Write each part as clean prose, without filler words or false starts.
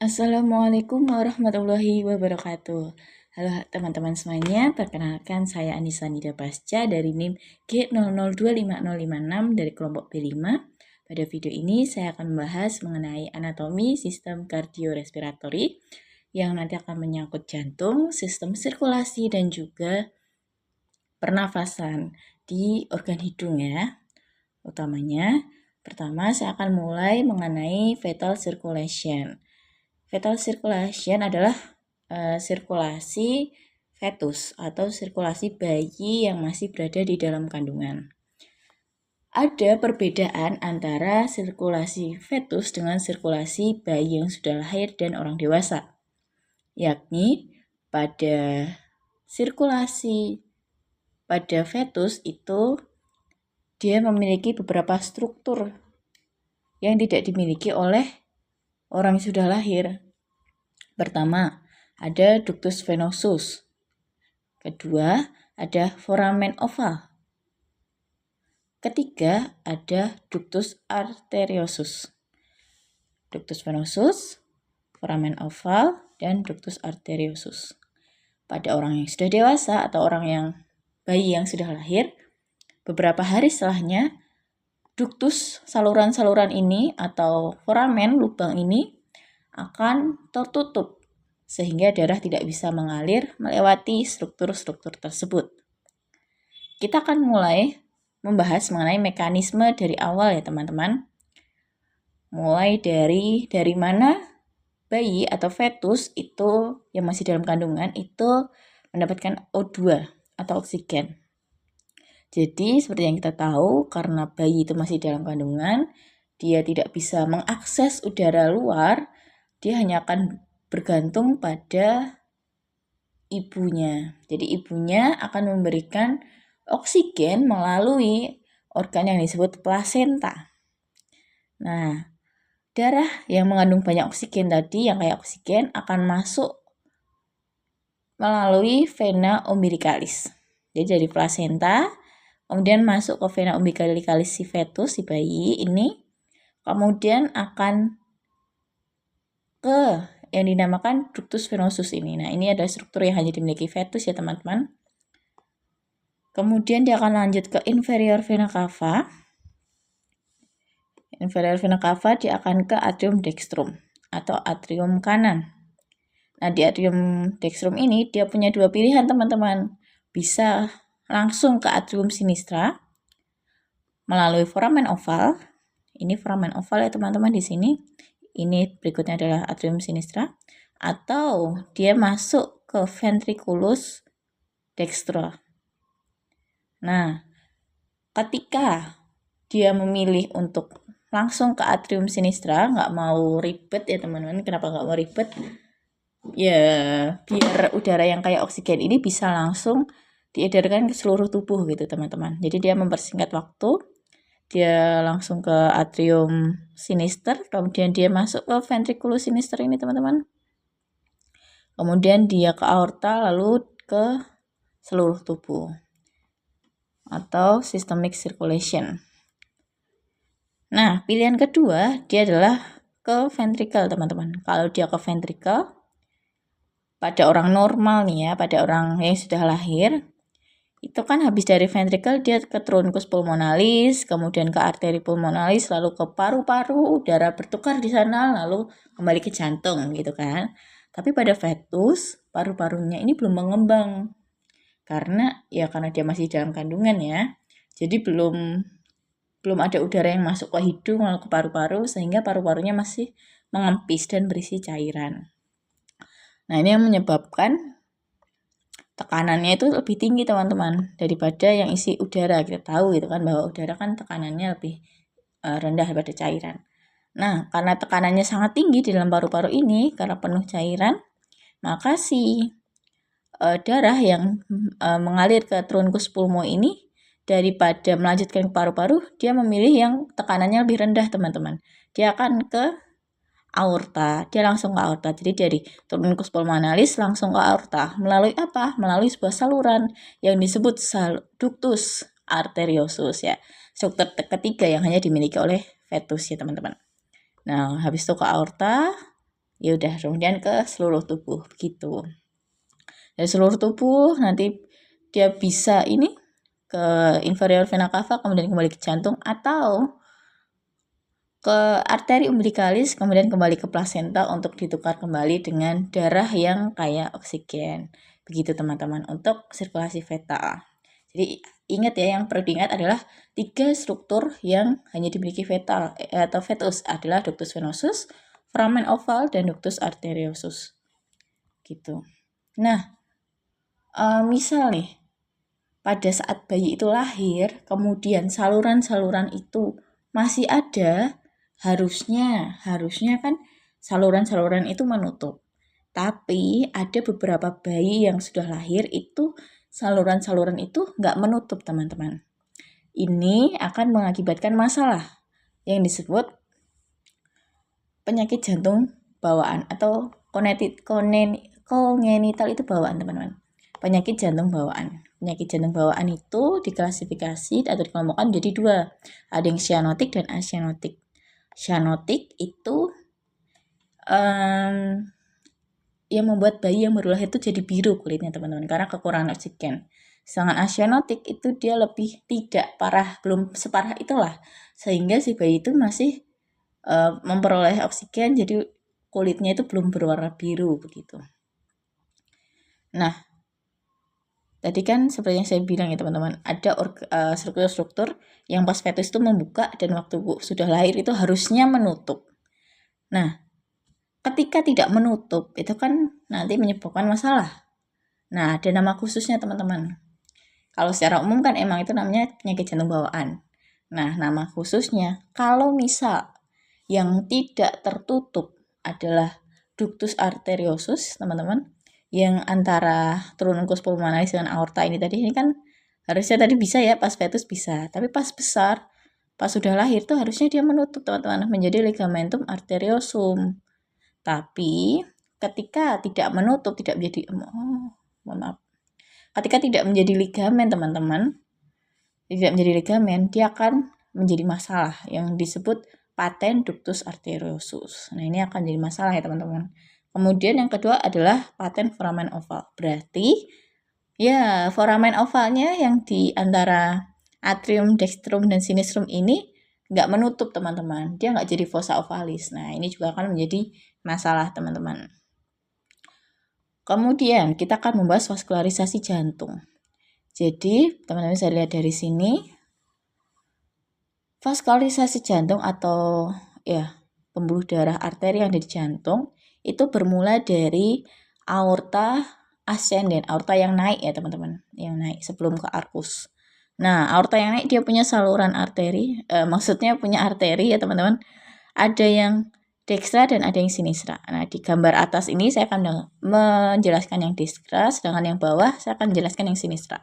Assalamualaikum warahmatullahi wabarakatuh. Halo teman-teman semuanya, perkenalkan saya Anissa Nida Pasca dari NIM G00250056 dari kelompok B5. Pada video ini saya akan membahas mengenai anatomi sistem kardiorespiratori yang nanti akan menyangkut jantung, sistem sirkulasi, dan juga pernafasan di organ hidung ya. Utamanya, pertama saya akan mulai mengenai fetal circulation. Fetal circulation adalah sirkulasi fetus atau sirkulasi bayi yang masih berada di dalam kandungan. Ada perbedaan antara sirkulasi fetus dengan sirkulasi bayi yang sudah lahir dan orang dewasa, yakni pada sirkulasi pada fetus itu dia memiliki beberapa struktur yang tidak dimiliki oleh orang yang sudah lahir. Pertama, ada ductus venosus. Kedua, ada foramen oval. Ketiga, ada ductus arteriosus. Ductus venosus, foramen oval, dan ductus arteriosus. Pada orang yang sudah dewasa atau orang yang bayi yang sudah lahir, beberapa hari setelahnya, ductus saluran-saluran ini atau foramen lubang ini akan tertutup sehingga darah tidak bisa mengalir melewati struktur-struktur tersebut. Kita akan mulai membahas mengenai mekanisme dari awal ya teman-teman. Mulai dari mana bayi atau fetus itu yang masih dalam kandungan itu mendapatkan O2 atau oksigen. Jadi seperti yang kita tahu, karena bayi itu masih dalam kandungan, dia tidak bisa mengakses udara luar, dia hanya akan bergantung pada ibunya. Jadi ibunya akan memberikan oksigen melalui organ yang disebut plasenta. Nah, darah yang mengandung banyak oksigen tadi, yang kayak oksigen, akan masuk melalui vena umbilicalis. Jadi dari plasenta, kemudian masuk ke vena umbilicalis si fetus, si bayi ini, kemudian akan ke yang dinamakan ductus venosus ini. Nah, ini ada struktur yang hanya dimiliki fetus ya teman-teman. Kemudian dia akan lanjut ke inferior vena cava. Inferior vena cava dia akan ke atrium dextrum atau atrium kanan. Nah, di atrium dextrum ini dia punya dua pilihan teman-teman. Bisa langsung ke atrium sinistra melalui foramen oval. Ini foramen oval ya teman-teman di sini. Ini berikutnya adalah atrium sinistra, atau dia masuk ke ventriculus dextra. Nah, ketika dia memilih untuk langsung ke atrium sinistra, nggak mau ribet ya teman-teman. Kenapa nggak mau ribet? Ya, biar udara yang kayak oksigen ini bisa langsung diedarkan ke seluruh tubuh gitu teman-teman. Jadi dia mempersingkat waktu. Dia langsung ke atrium sinister, kemudian dia masuk ke ventriculus sinister ini teman-teman. Kemudian dia ke aorta, lalu ke seluruh tubuh atau systemic circulation. Nah, pilihan kedua dia adalah ke ventricle teman-teman. Kalau dia ke ventricle, pada orang normal nih ya, pada orang yang sudah lahir, itu kan habis dari ventricle dia ke truncus pulmonalis, kemudian ke arteri pulmonalis, lalu ke paru-paru, udara bertukar di sana, lalu kembali ke jantung gitu kan. Tapi pada fetus, paru-parunya ini belum mengembang. Karena dia masih dalam kandungan ya. Jadi belum ada udara yang masuk ke hidung lalu ke paru-paru, sehingga paru-parunya masih mengempis dan berisi cairan. Nah, ini yang menyebabkan tekanannya itu lebih tinggi teman-teman daripada yang isi udara. Kita tahu gitu kan bahwa udara kan tekanannya lebih rendah daripada cairan. Nah, karena tekanannya sangat tinggi di dalam paru-paru ini karena penuh cairan, maka si darah yang mengalir ke truncus pulmo ini daripada melanjutkan ke paru-paru, dia memilih yang tekanannya lebih rendah teman-teman. Dia akan ke aorta, dia langsung ke aorta. Jadi dari truncus pulmonalis langsung ke aorta. Melalui apa? Melalui sebuah saluran yang disebut ductus arteriosus ya. Struktur ketiga yang hanya dimiliki oleh fetus ya teman-teman. Nah, habis itu ke aorta, Ya udah, kemudian ke seluruh tubuh begitu. Dari seluruh tubuh nanti dia bisa ini ke inferior vena cava, kemudian kembali ke jantung, atau ke arteri umbilicalis, kemudian kembali ke plasenta untuk ditukar kembali dengan darah yang kaya oksigen. Begitu teman-teman untuk sirkulasi fetal. Jadi ingat ya, yang perlu diingat adalah 3 struktur yang hanya dimiliki fetal atau fetus adalah ductus venosus, foramen oval, dan ductus arteriosus. Gitu. Nah, misal nih, pada saat bayi itu lahir, kemudian saluran-saluran itu masih ada, harusnya kan saluran-saluran itu menutup. Tapi ada beberapa bayi yang sudah lahir itu saluran-saluran itu nggak menutup, teman-teman. Ini akan mengakibatkan masalah yang disebut penyakit jantung bawaan atau kongenital itu bawaan, teman-teman. Penyakit jantung bawaan. Penyakit jantung bawaan itu diklasifikasi atau dikelompokkan jadi 2. Ada yang cyanotik dan acyanotik. Cyanotik itu yang membuat bayi yang baru lahir itu jadi biru kulitnya, teman-teman, karena kekurangan oksigen. Sedangkan acyanotik itu dia lebih tidak parah, belum separah itulah, sehingga si bayi itu masih memperoleh oksigen, jadi kulitnya itu belum berwarna biru begitu. Nah, tadi kan seperti yang saya bilang ya teman-teman, ada struktur-struktur yang pas fetus itu membuka dan waktu sudah lahir itu harusnya menutup. Nah, ketika tidak menutup itu kan nanti menyebabkan masalah. Nah, ada nama khususnya teman-teman. Kalau secara umum kan emang itu namanya penyakit jantung bawaan. Nah, nama khususnya kalau misal yang tidak tertutup adalah ductus arteriosus, teman-teman, yang antara trunculus pulmonalis dengan aorta ini tadi, ini kan harusnya tadi bisa ya, pas fetus bisa, tapi pas besar, pas sudah lahir tuh harusnya dia menutup, teman-teman, menjadi ligamentum arteriosum. Tapi ketika tidak menutup, tidak menjadi ketika tidak menjadi ligamen, teman-teman, tidak menjadi ligamen, dia akan menjadi masalah yang disebut patent ductus arteriosus. Nah, ini akan jadi masalah ya, teman-teman. Kemudian yang kedua adalah patent foramen oval. Berarti ya foramen ovalnya yang di antara atrium, dextrum, dan sinistrum ini nggak menutup, teman-teman. Dia nggak jadi fossa ovalis. Nah, ini juga akan menjadi masalah, teman-teman. Kemudian kita akan membahas vaskularisasi jantung. Jadi, teman-teman bisa lihat dari sini, vaskularisasi jantung atau ya pembuluh darah arteri yang ada di jantung itu bermula dari aorta ascendens, aorta yang naik ya teman-teman, yang naik sebelum ke arkus. Nah, aorta yang naik dia punya saluran arteri, maksudnya punya arteri ya teman-teman. Ada yang dextra dan ada yang sinistra. Nah, di gambar atas ini saya akan menjelaskan yang dextra, sedangkan yang bawah saya akan menjelaskan yang sinistra.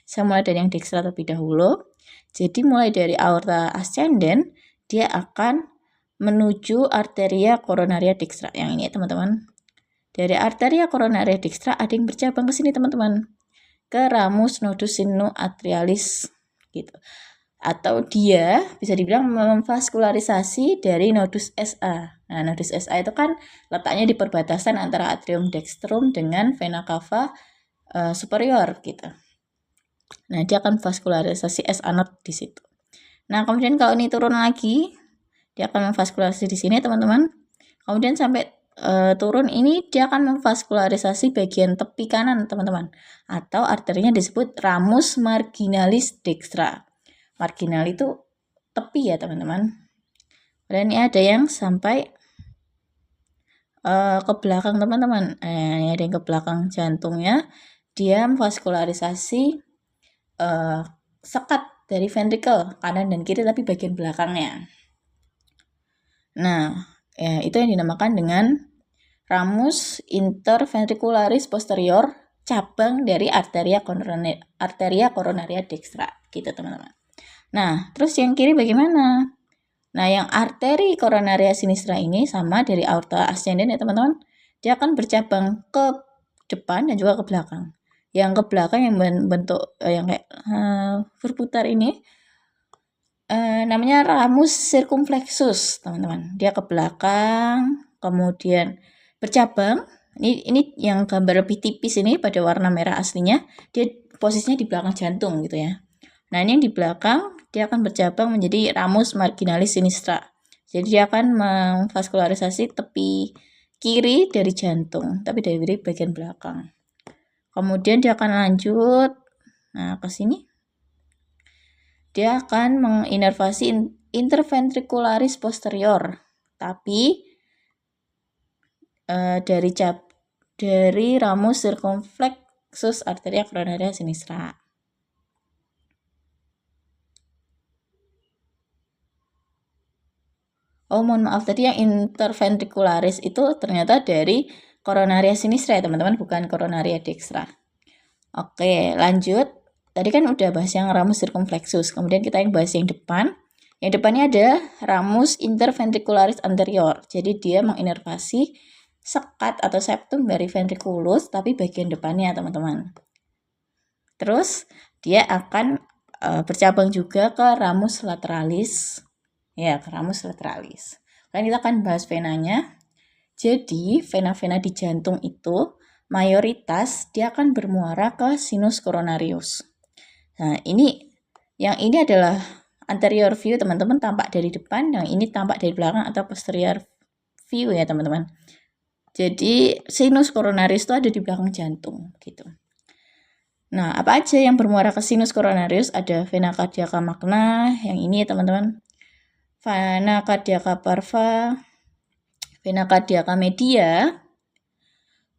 Saya mulai dari yang dextra terlebih dahulu. Jadi mulai dari aorta ascendens, dia akan menuju arteria coronaria dextra. Yang ini ya teman-teman. Dari arteria coronaria dextra ada yang bercabang ke sini teman-teman. Ke ramus nodus sinoatrialis gitu. Atau dia bisa dibilang memvaskularisasi dari nodus SA. Nah, nodus SA itu kan letaknya di perbatasan antara atrium dextrum dengan vena cava superior gitu. Nah, dia akan vaskularisasi SA node di situ. Nah, kemudian kalau ini turun lagi, dia akan memvaskularisasi di sini, teman-teman. Kemudian sampai turun ini dia akan memvaskularisasi bagian tepi kanan, teman-teman. Atau arterinya disebut ramus marginalis dextra. Marginal itu tepi ya, teman-teman. Dan ini ada yang sampai ke belakang, teman-teman. Ini ada yang ke belakang jantungnya. Dia memvaskularisasi sekat dari ventricle kanan dan kiri tapi bagian belakangnya. Nah, ya, itu yang dinamakan dengan ramus interventricularis posterior, cabang dari arteria coronaria dextra gitu teman-teman. Nah, terus yang kiri bagaimana? Nah, yang arteri coronaria sinistra ini sama dari aorta ascendens ya teman-teman. Dia akan bercabang ke depan dan juga ke belakang. Yang ke belakang yang bentuk yang kayak berputar ini namanya ramus circumflexus, teman-teman. Dia ke belakang, kemudian bercabang. Ini yang gambar lebih tipis ini pada warna merah aslinya, dia posisinya di belakang jantung gitu ya. Nah, ini yang di belakang dia akan bercabang menjadi ramus marginalis sinistra. Jadi dia akan memvaskularisasi tepi kiri dari jantung, tapi dari bagian belakang. Kemudian dia akan lanjut, nah ke sini. Dia akan menginervasi interventricularis posterior, tapi dari ramus circumflexus arteria coronaria sinistra. Oh, mohon maaf, tadi yang interventricularis itu ternyata dari coronaria sinistra ya teman-teman, bukan coronaria dextra. Oke, lanjut. Tadi kan udah bahas yang ramus circumflexus, kemudian kita yang bahas yang depan. Yang depannya ada ramus interventricularis anterior. Jadi dia menginervasi sekat atau septum dari ventriculus, tapi bagian depannya teman-teman. Terus dia akan bercabang juga ke ramus lateralis. Ya, ke ramus lateralis. Kan kita akan bahas venanya. Jadi vena-vena di jantung itu mayoritas dia akan bermuara ke sinus coronarius. Nah, yang ini adalah anterior view teman-teman, tampak dari depan, yang ini tampak dari belakang atau posterior view ya teman-teman. Jadi sinus coronarius itu ada di belakang jantung gitu. Nah, apa aja yang bermuara ke sinus coronarius? Ada vena cardiaca magna, yang ini ya teman-teman. Vena cardiaca parva, vena cardiaca media,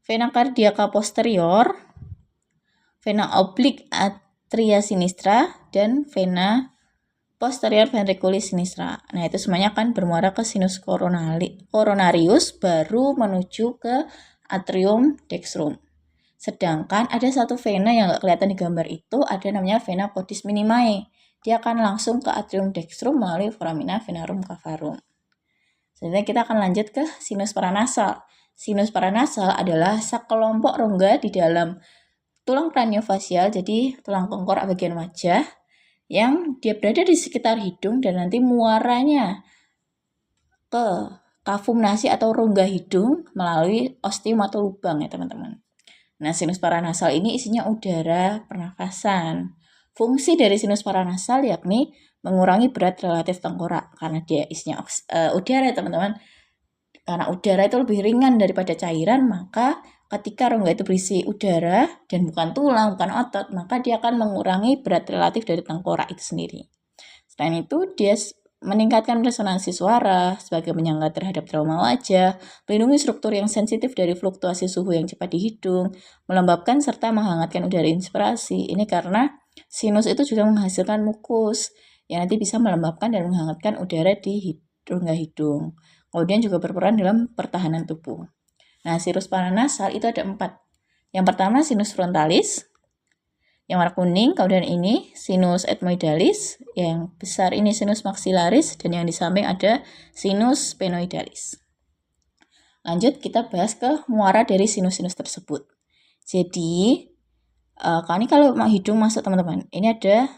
vena cardiaca posterior, vena oblique atria sinistra, dan vena posterior ventriculis sinistra. Nah, itu semuanya akan bermuara ke sinus coronarius baru menuju ke atrium dextrum. Sedangkan ada satu vena yang nggak kelihatan di gambar itu, ada namanya vena caudis minimae. Dia akan langsung ke atrium dextrum melalui foramina venarum cavarum. Selanjutnya kita akan lanjut ke sinus paranasal. Sinus paranasal adalah sekelompok rongga di dalam tulang kraniofasial, jadi tulang tengkorak bagian wajah, yang dia berada di sekitar hidung dan nanti muaranya ke kafum nasi atau rongga hidung melalui ostium atau lubang ya teman-teman. Nah, sinus paranasal ini isinya udara pernafasan. Fungsi dari sinus paranasal yakni mengurangi berat relatif tengkorak karena dia isinya udara ya teman-teman. Karena udara itu lebih ringan daripada cairan, maka ketika rongga itu berisi udara dan bukan tulang, bukan otot, maka dia akan mengurangi berat relatif dari tengkorak itu sendiri. Selain itu, dia meningkatkan resonansi suara sebagai penyangga terhadap trauma wajah, melindungi struktur yang sensitif dari fluktuasi suhu yang cepat di hidung, melembabkan serta menghangatkan udara inspirasi. Ini karena sinus itu juga menghasilkan mukus yang nanti bisa melembabkan dan menghangatkan udara di rongga hidung. Kemudian juga berperan dalam pertahanan tubuh. Nah, sinus paranasal itu ada 4. Yang pertama sinus frontalis, yang warna kuning, kemudian ini sinus ethmoidalis, yang besar ini sinus maxillaris, dan yang di samping ada sinus sphenoidalis. Lanjut kita bahas ke muara dari sinus-sinus tersebut. Jadi, ini kalau hidung masuk teman-teman, ini ada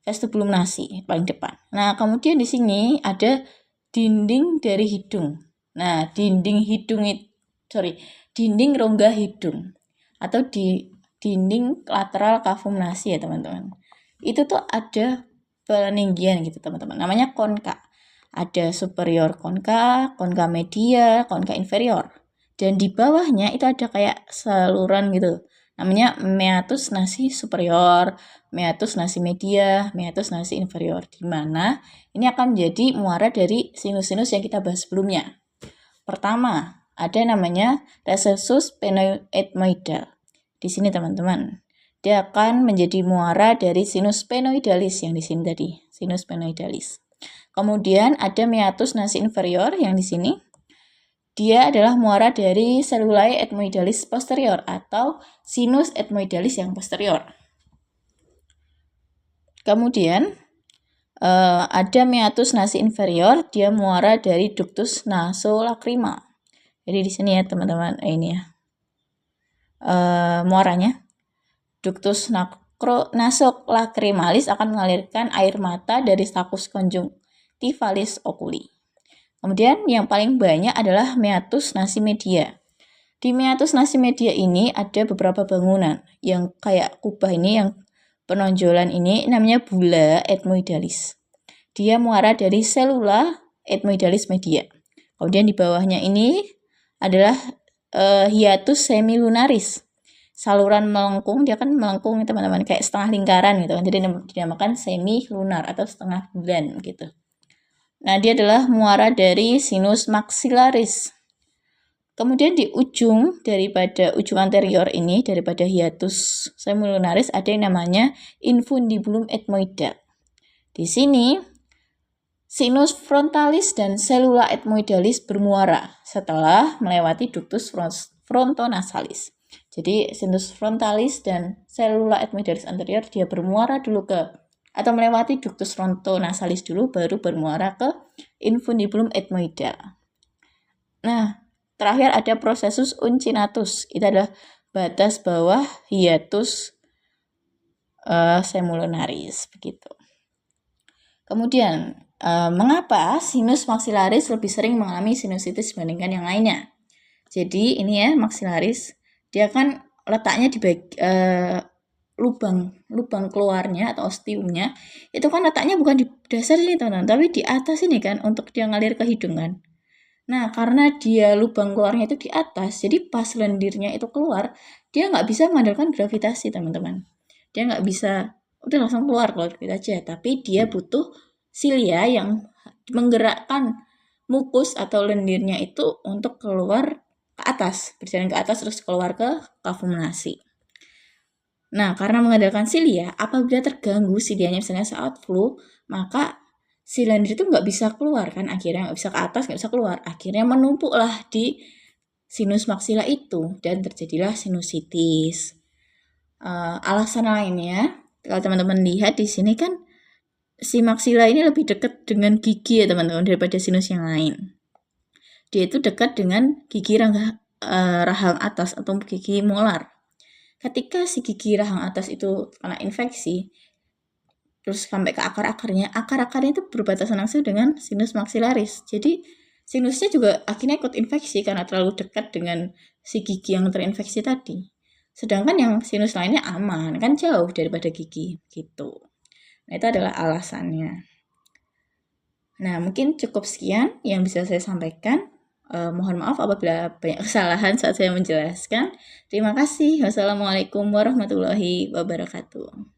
vestibulum nasi paling depan. Nah, kemudian di sini ada dinding dari hidung. Nah, dinding rongga hidung atau di dinding lateral kafum nasi ya teman-teman. Itu tuh ada peninggian gitu teman-teman. Namanya konka. Ada superior konka, konka media, konka inferior. Dan di bawahnya itu ada kayak saluran gitu. Namanya meatus nasi superior, meatus nasi media, meatus nasi inferior. Di mana ini akan menjadi muara dari sinus-sinus yang kita bahas sebelumnya. Pertama, ada namanya recessus sphenoethmoidal. Di sini teman-teman, dia akan menjadi muara dari sinus sphenoidalis yang di sini tadi, sinus sphenoidalis. Kemudian ada meatus nasi inferior yang di sini. Dia adalah muara dari cellulae ethmoidalis posterior atau sinus ethmoidalis yang posterior. Kemudian ada meatus nasi inferior, dia muara dari ductus nasolacrimal. Jadi di sini ya teman-teman, ini ya muaranya. Ductus nasolacrimalis akan mengalirkan air mata dari sacus conjunctivalis oculi. Kemudian yang paling banyak adalah meatus nasi media. Di meatus nasi media ini ada beberapa bangunan yang kayak kubah ini, yang penonjolan ini namanya bula ethmoidalis. Dia muara dari selula ethmoidalis media. Kemudian di bawahnya ini adalah hiatus semilunaris. Saluran melengkung, dia kan melengkung teman-teman, kayak setengah lingkaran gitu kan. Jadi dinamakan semi lunar atau setengah bulan gitu. Nah, dia adalah muara dari sinus maxillaris. Kemudian di ujung daripada ujung anterior ini, daripada hiatus semilunaris, ada yang namanya infundibulum ethmoidal. Di sini sinus frontalis dan selula ethmoidalis bermuara setelah melewati ductus frontonasalis. Jadi sinus frontalis dan selula ethmoidalis anterior dia bermuara dulu ke atau melewati ductus frontonasalis dulu, baru bermuara ke infundibulum ethmoidal. Nah, terakhir ada processus uncinatus. Itu adalah batas bawah hiatus semilunaris begitu. Kemudian mengapa sinus maxillaris lebih sering mengalami sinusitis dibandingkan yang lainnya? Jadi ini ya, maxillaris dia kan letaknya di lubang keluarnya atau ostiumnya itu kan letaknya bukan di dasar ini teman-teman, tapi di atas ini kan, untuk dia ngalir ke hidung kan. Nah, karena dia lubang keluarnya itu di atas, jadi pas lendirnya itu keluar, dia nggak bisa mengandalkan gravitasi teman-teman. Dia nggak bisa udah langsung keluar gitu aja, tapi dia butuh silia yang menggerakkan mukus atau lendirnya itu untuk keluar ke atas, berjalan ke atas terus keluar ke kavum-nasi. Nah, karena mengandalkan silia, apabila terganggu silianya misalnya saat flu, maka si lendir itu nggak bisa keluar kan, akhirnya nggak bisa ke atas, nggak bisa keluar. Akhirnya menumpuklah di sinus maksila itu dan terjadilah sinusitis. Alasan lainnya, kalau teman-teman lihat di sini kan, si maksila ini lebih dekat dengan gigi ya teman-teman daripada sinus yang lain. Dia itu dekat dengan gigi rahang atas atau gigi molar. Ketika si gigi rahang atas itu kena infeksi, terus sampai ke akar-akarnya itu berbatasan langsung dengan sinus maxillaris. Jadi sinusnya juga akhirnya ikut infeksi karena terlalu dekat dengan si gigi yang terinfeksi tadi. Sedangkan yang sinus lainnya aman, kan jauh daripada gigi gitu. Nah, itu adalah alasannya. Nah, mungkin cukup sekian yang bisa saya sampaikan. Mohon maaf apabila banyak kesalahan saat saya menjelaskan. Terima kasih. Wassalamualaikum warahmatullahi wabarakatuh.